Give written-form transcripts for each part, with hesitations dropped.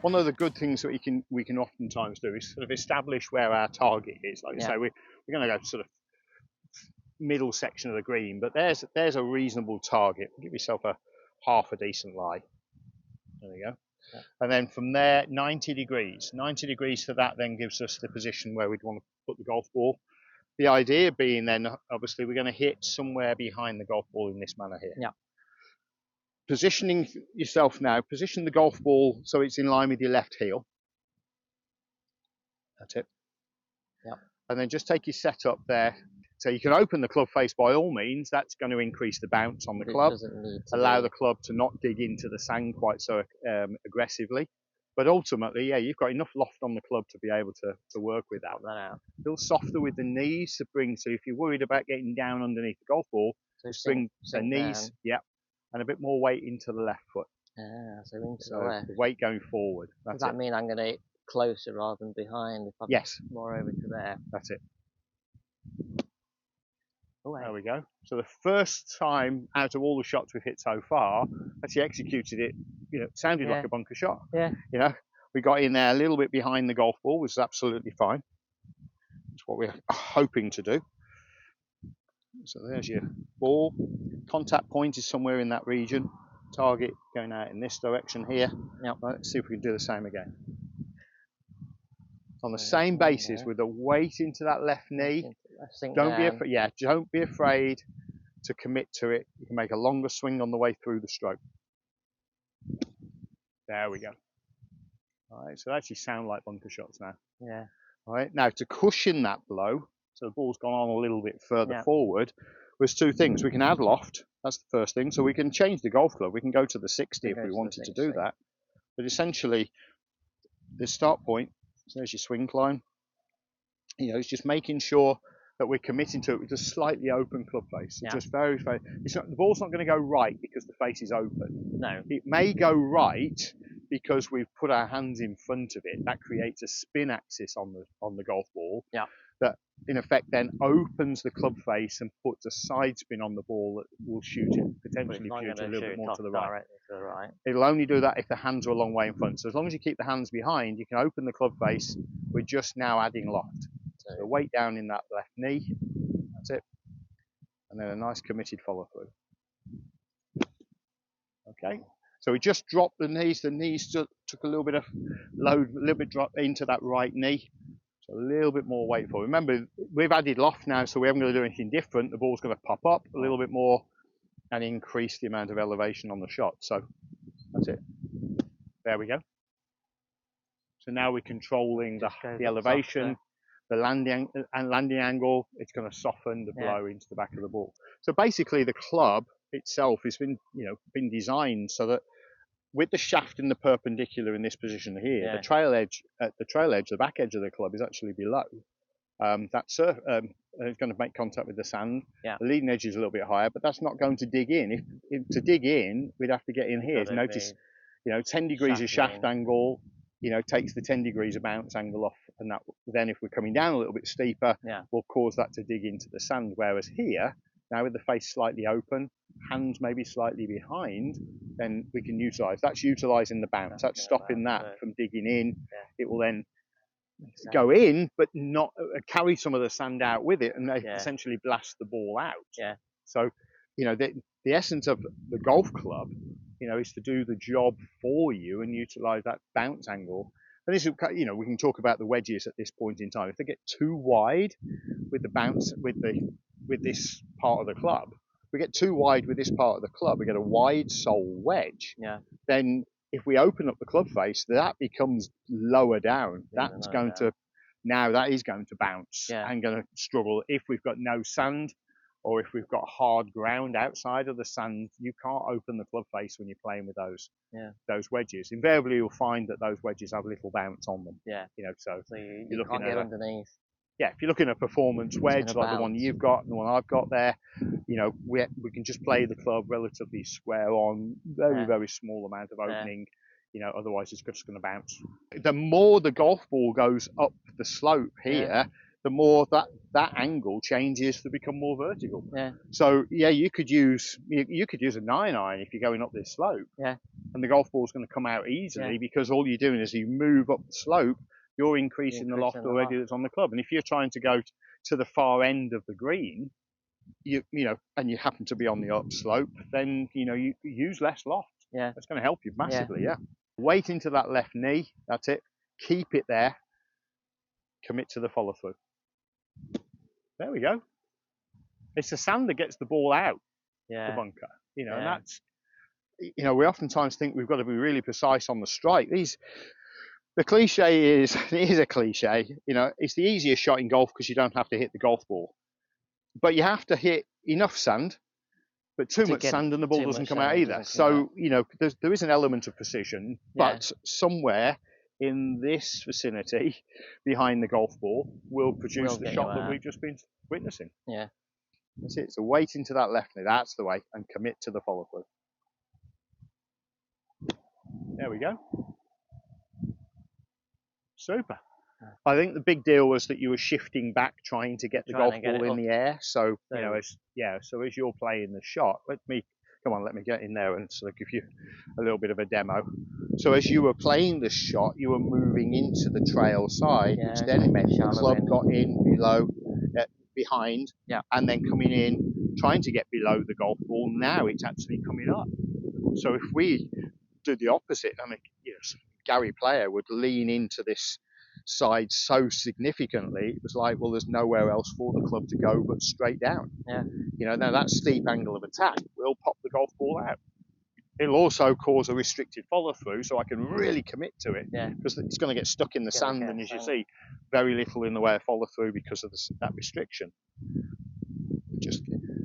one of the good things that we can oftentimes do is sort of establish where our target is. Like you say, we're going to go sort of middle section of the green, but there's a reasonable target. Give yourself a half a decent lie. There we go. Yeah. And then from there, 90 degrees. 90 degrees for that then gives us the position where we'd want to put the golf ball. The idea being then, obviously, we're going to hit somewhere behind the golf ball in this manner here. Yeah. Positioning yourself now, position the golf ball so it's in line with your left heel. That's it. Yeah. And then just take your setup there. So you can open the club face by all means. That's going to increase the bounce on the club. Allow the club to not dig into the sand quite so aggressively. But ultimately, yeah, you've got enough loft on the club to be able to work with that. A little softer with the knees to bring. So if you're worried about getting down underneath the golf ball, just bring the knees, yeah, and a bit more weight into the left foot. So into the left. The weight going forward. Does that mean I'm going to hit closer rather than behind? If I'm more over to there. That's it. There we go. So the first time out of all the shots we've hit so far, actually executed it, it sounded like a bunker shot. Yeah. We got in there a little bit behind the golf ball, which is absolutely fine. That's what we're hoping to do. So there's your ball. Contact point is somewhere in that region. Target going out in this direction here. Yep. Let's see if we can do the same again. On the same basis, with the weight into that left knee. Don't be afraid. Yeah, don't be afraid to commit to it. You can make a longer swing on the way through the stroke. There we go. All right, so they actually sound like bunker shots now. Yeah. All right, now to cushion that blow, so the ball's gone on a little bit further forward, was two things. We can add loft. That's the first thing. So we can change the golf club. We can go to the 60 if we wanted to do that. But essentially, the start point. So there's your swing climb. It's just making sure that we're committing to it with a slightly open club face. So just very, very. The ball's not going to go right because the face is open. No. It may go right because we've put our hands in front of it. That creates a spin axis on the golf ball. Yeah. That in effect then opens the club face and puts a side spin on the ball that will shoot it, potentially shoot a little bit more to the right. It'll only do that if the hands are a long way in front. So as long as you keep the hands behind, you can open the club face. We're just now adding loft. So the weight down in that left knee. That's it. And then a nice committed follow through. Okay. So we just dropped the knees. The knees took a little bit of load, a little bit drop into that right knee. So a little bit more weight for it. Remember, we've added loft now, so we haven't got to do anything different. The ball's going to pop up a little bit more and increase the amount of elevation on the shot. So that's it. There we go. So now we're controlling the elevation, the landing angle. It's going to soften the blow into the back of the ball. So basically, the club itself has been designed so that with the shaft in the perpendicular in this position here, the trail edge, the back edge of the club is actually below. It's going to make contact with the sand. Yeah. The leading edge is a little bit higher, but that's not going to dig in. If to dig in, we'd have to get in here. Notice, 10 degrees of shaft angle, takes the 10 degrees of bounce angle off, and that then if we're coming down a little bit steeper, will cause that to dig into the sand. Whereas here, now with the face slightly open, hands maybe slightly behind, then we can utilise. That's utilising the bounce. That's stopping that from digging in. It will then go in, but not carry some of the sand out with it, and essentially blast the ball out. Yeah. So, the essence of the golf club, is to do the job for you and utilise that bounce angle. And this, we can talk about the wedges at this point in time. If they get too wide with the bounce, with this part of the club, we get too wide with this part of the club, we get a wide sole wedge. Yeah. Then if we open up the club face, that becomes lower down. That is going to bounce and going to struggle. If we've got no sand or if we've got hard ground outside of the sand, you can't open the club face when you're playing with those wedges. Invariably, you'll find that those wedges have little bounce on them. Yeah. So you can't get underneath. Yeah, if you're looking at a performance wedge like the one you've got and the one I've got there, we can just play the club relatively square on, very small amount of opening. Otherwise it's just going to bounce. The more the golf ball goes up the slope here, the more that that angle changes to become more vertical. Yeah. So yeah, you could use a 9-iron if you're going up this slope. Yeah. And the golf ball's going to come out easily, Yeah. because all you're doing is you move up the slope, you're increasing the loft already that's on the club. And if you're trying to go to the far end of the green, you know, and you happen to be on the upslope, then you use less loft. Yeah. That's going to help you massively. Yeah. Weight into that left knee. That's it. Keep it there. Commit to the follow through. There we go. It's the sand that gets the ball out the bunker. And that's, we oftentimes think we've got to be really precise on the strike. The cliche is, it is a cliche, it's the easiest shot in golf because you don't have to hit the golf ball. But you have to hit enough sand, but too much sand and the ball doesn't come out either. So, there is an element of precision, but somewhere in this vicinity behind the golf ball will produce the shot that we've just been witnessing. Yeah. That's it. So weight into that left knee, that's the way, and commit to the follow through. There we go. Super. I think the big deal was that you were shifting back, trying to get the golf ball in the air. So, so as you're playing the shot, let me get in there and sort of give you a little bit of a demo. So as you were playing the shot, you were moving into the trail side, which then it meant the club got in below, behind, and then coming in, trying to get below the golf ball. Now it's actually coming up. So if we do the opposite, Gary Player would lean into this side so significantly, it was like, well, there's nowhere else for the club to go but straight down. Yeah. Now that steep angle of attack will pop the golf ball out. It'll also cause a restricted follow through, so I can really commit to it, because it's going to get stuck in the sand, and as you see, very little in the way of follow through because of that restriction. Just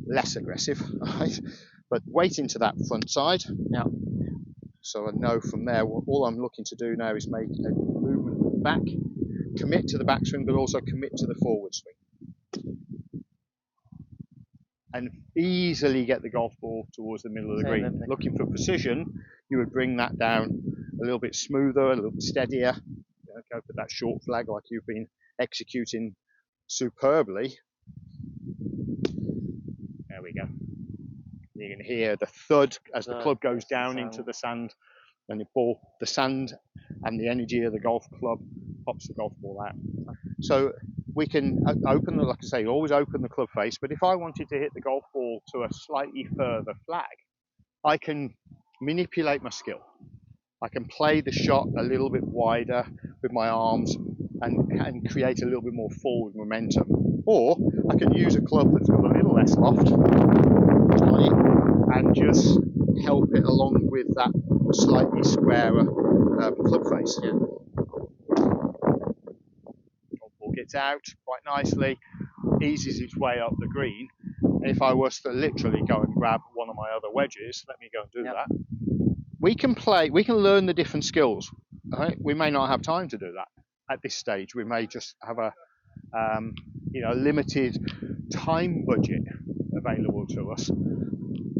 less aggressive, right? But weight into that front side. Yeah. So I know from there, all I'm looking to do now is make a movement back, commit to the backswing, but also commit to the forward swing. And easily get the golf ball towards the middle of the green. Looking for precision, you would bring that down a little bit smoother, a little bit steadier. Go for that short flag like you've been executing superbly. There we go. You can hear the thud as the club goes down into the sand, and the sand and the energy of the golf club pops the golf ball out. So we can open, like I say, always open the club face, but if I wanted to hit the golf ball to a slightly further flag, I can manipulate my skill. I can play the shot a little bit wider with my arms and create a little bit more forward momentum. Or I can use a club that's got a little less loft on it and just help it along with that slightly squarer club face. Yeah. Ball gets out quite nicely, eases its way up the green. And if I was to literally go and grab one of my other wedges, let me go and do that. We can learn the different skills. Right? We may not have time to do that at this stage. We may just have a limited time budget available to us.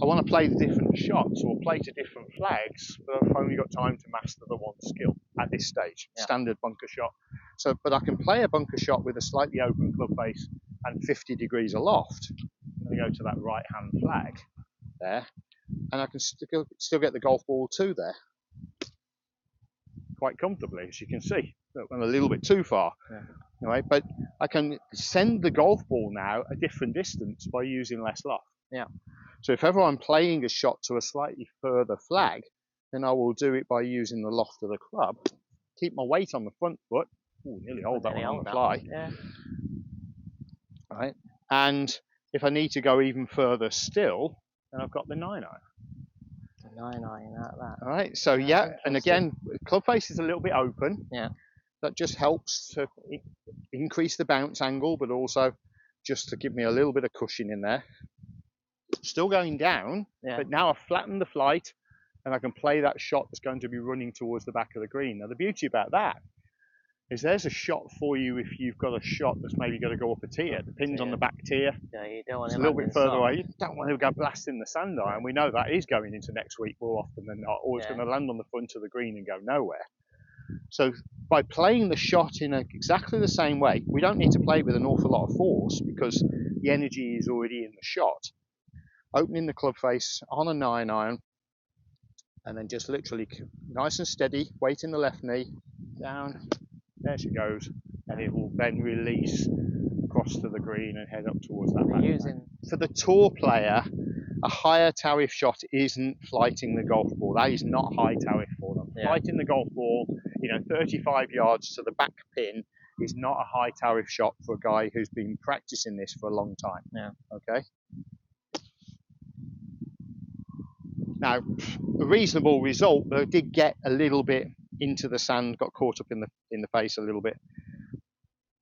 I want to play the different shots or play to different flags, but I've only got time to master the one skill at this stage, standard bunker shot. So, but I can play a bunker shot with a slightly open club face and 50 degrees aloft. I'm going to go to that right-hand flag there, and I can still get the golf ball to there quite comfortably, as you can see. I'm a little bit too far. Anyway, but I can send the golf ball now a different distance by using less loft. Yeah. So if ever I'm playing a shot to a slightly further flag, then I will do it by using the loft of the club, keep my weight on the front foot. Ooh, nearly hold that one on the fly. Yeah. Right. And if I need to go even further still, then I've got the 9-iron. The 9-iron like that. All right. So and again, club face is a little bit open. Yeah. That just helps to increase the bounce angle, but also just to give me a little bit of cushion in there. Still going down, but now I've flattened the flight and I can play that shot that's going to be running towards the back of the green. Now the beauty about that is there's a shot for you if you've got a shot that's maybe going to go up a tier. The pin's on the back tier. Yeah, you don't want it's a little bit further away. You don't want to go blasting the sand iron. We know that is going into next week more often than not, or it's going to land on the front of the green and go nowhere. So by playing the shot in exactly the same way, we don't need to play it with an awful lot of force because the energy is already in the shot. Opening the club face on a 9-iron, and then just literally nice and steady, weight in the left knee, down, there she goes, and it will then release across to the green and head up towards that back. For the tour player, a higher tariff shot isn't flighting the golf ball. That is not high tariff for them. Yeah. Flighting the golf ball, 35 yards to the back pin is not a high tariff shot for a guy who's been practicing this for a long time. Yeah. Okay. Now, a reasonable result, but I did get a little bit into the sand, got caught up in the face a little bit.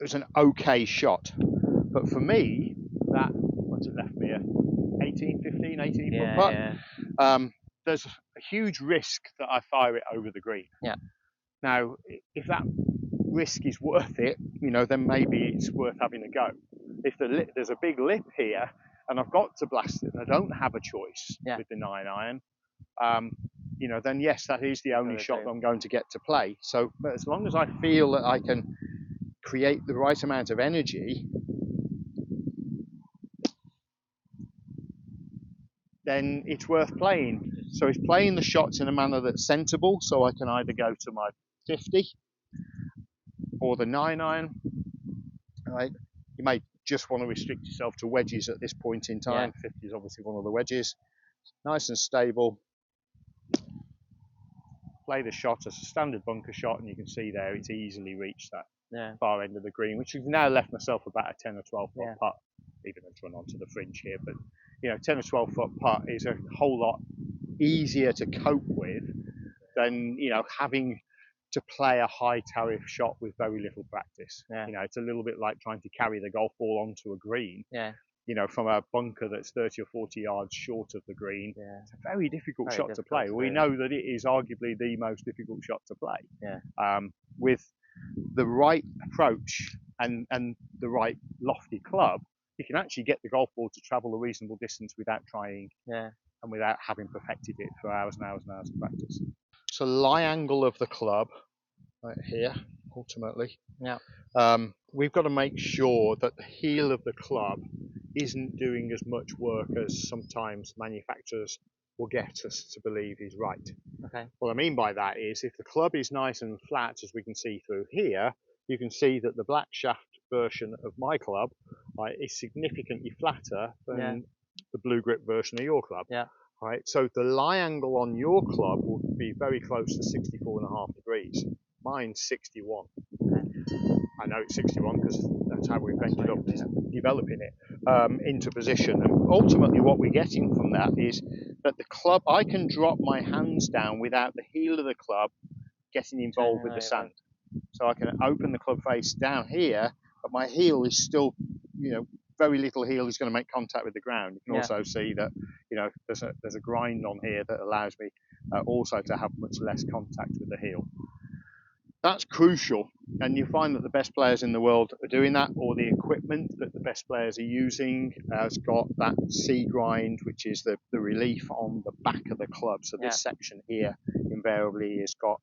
It was an okay shot, but for me, that what's it left me a 18 foot putt. Yeah. There's a huge risk that I fire it over the green. Yeah. Now, if that risk is worth it, then maybe it's worth having a go. If there's a big lip here and I've got to blast it, and I don't have a choice with the 9-iron, then yes, that is the only shot that I'm going to get to play. So, but as long as I feel that I can create the right amount of energy, then it's worth playing. So it's playing the shots in a manner that's sensible, so I can either go to my 50 or the 9-iron. Right? You may just want to restrict yourself to wedges at this point in time. Yeah. 50 is obviously one of the wedges. Nice and stable. Play the shot as a standard bunker shot, and you can see there it's easily reached that far end of the green, which has now left myself about a 10 or 12 foot putt, even though it's run onto the fringe here. But 10 or 12 foot putt is a whole lot easier to cope with than having to play a high tariff shot with very little practice. Yeah. It's a little bit like trying to carry the golf ball onto a green. Yeah. From a bunker that's 30 or 40 yards short of the green. Yeah. It's a very difficult shot to play. We know that it is arguably the most difficult shot to play. Yeah. With the right approach and the right lofty club, you can actually get the golf ball to travel a reasonable distance without trying and without having perfected it for hours and hours and hours of practice. So lie angle of the club right here, ultimately. Yeah. We've got to make sure that the heel of the club isn't doing as much work as sometimes manufacturers will get us to believe is right. Okay. What I mean by that is if the club is nice and flat, as we can see through here, you can see that the black shaft version of my club is significantly flatter than the blue grip version of your club. Yeah. Right. So the lie angle on your club will be very close to 64.5 degrees. Mine's 61. I know it's 61 because that's how we've ended up developing it into position. And ultimately what we're getting from that is that the club, I can drop my hands down without the heel of the club getting involved with the sand. So I can open the club face down here, but my heel is still, very little heel is going to make contact with the ground. You can also see that, there's a grind on here that allows me also to have much less contact with the heel. That's crucial, and you find that the best players in the world are doing that, or the equipment that the best players are using has got that C grind, which is the relief on the back of the club. So this section here invariably has got,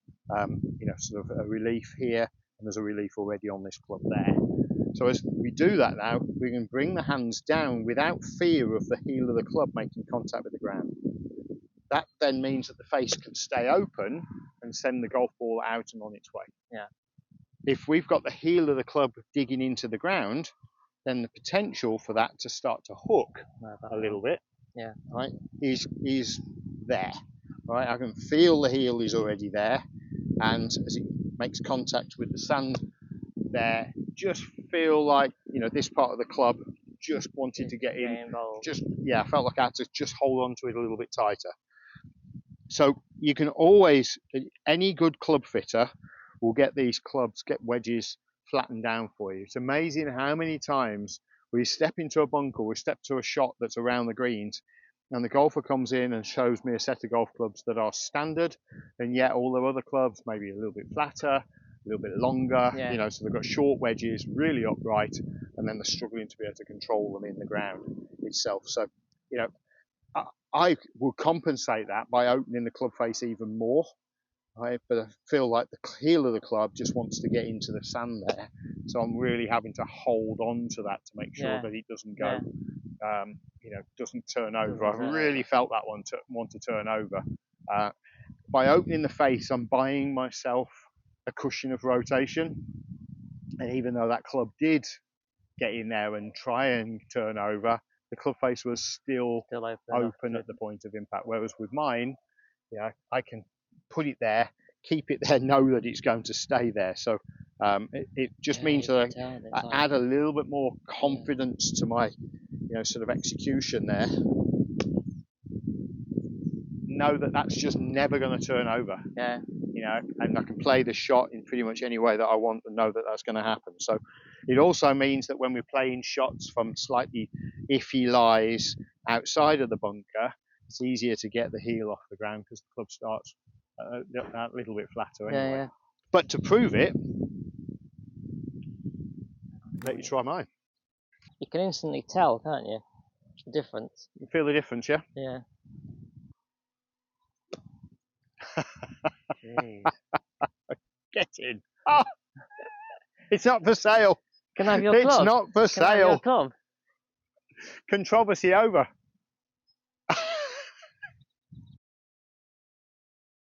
sort of a relief here, and there's a relief already on this club there. So as we do that now, we can bring the hands down without fear of the heel of the club making contact with the ground. That then means that the face can stay open and send the golf ball out and on its way. Yeah. If we've got the heel of the club digging into the ground, then the potential for that to start to hook a little bit, right, is there. Right, I can feel the heel is already there, and as it makes contact with the sand there, just feel like this part of the club just wanted to get in. I felt like I had to just hold on to it a little bit tighter. So you can always, any good club fitter will get these clubs, get wedges flattened down for you. It's amazing how many times we step into a bunker, we step to a shot that's around the greens, and the golfer comes in and shows me a set of golf clubs that are standard, and yet all their other clubs maybe a little bit flatter, a little bit longer, so they've got short wedges, really upright, and then they're struggling to be able to control them in the ground itself. So, I will compensate that by opening the club face even more. right? But I feel like the heel of the club just wants to get into the sand there, so I'm really having to hold on to that to make sure that it doesn't go, doesn't turn over. I really felt that one want to turn over. By opening the face, I'm buying myself a cushion of rotation, and even though that club did get in there and try and turn over, the club face was still open at the point of impact. Whereas with mine, I can put it there, keep it there, know that it's going to stay there. So it just means that I add a little bit more confidence to my, sort of execution there. Know that that's just never going to turn over. Yeah. And I can play the shot in pretty much any way that I want and know that that's going to happen. So it also means that when we're playing shots from slightly iffy lies outside of the bunker, it's easier to get the heel off the ground because the club starts a little bit flatter anyway. Yeah. But to prove it, let you try mine. You can instantly tell, can't you? The difference. You feel the difference, yeah? Yeah. Jeez. Get in. Oh, it's not for sale. Can I have your club? It's not for Can I have sale. your club? Controversy over.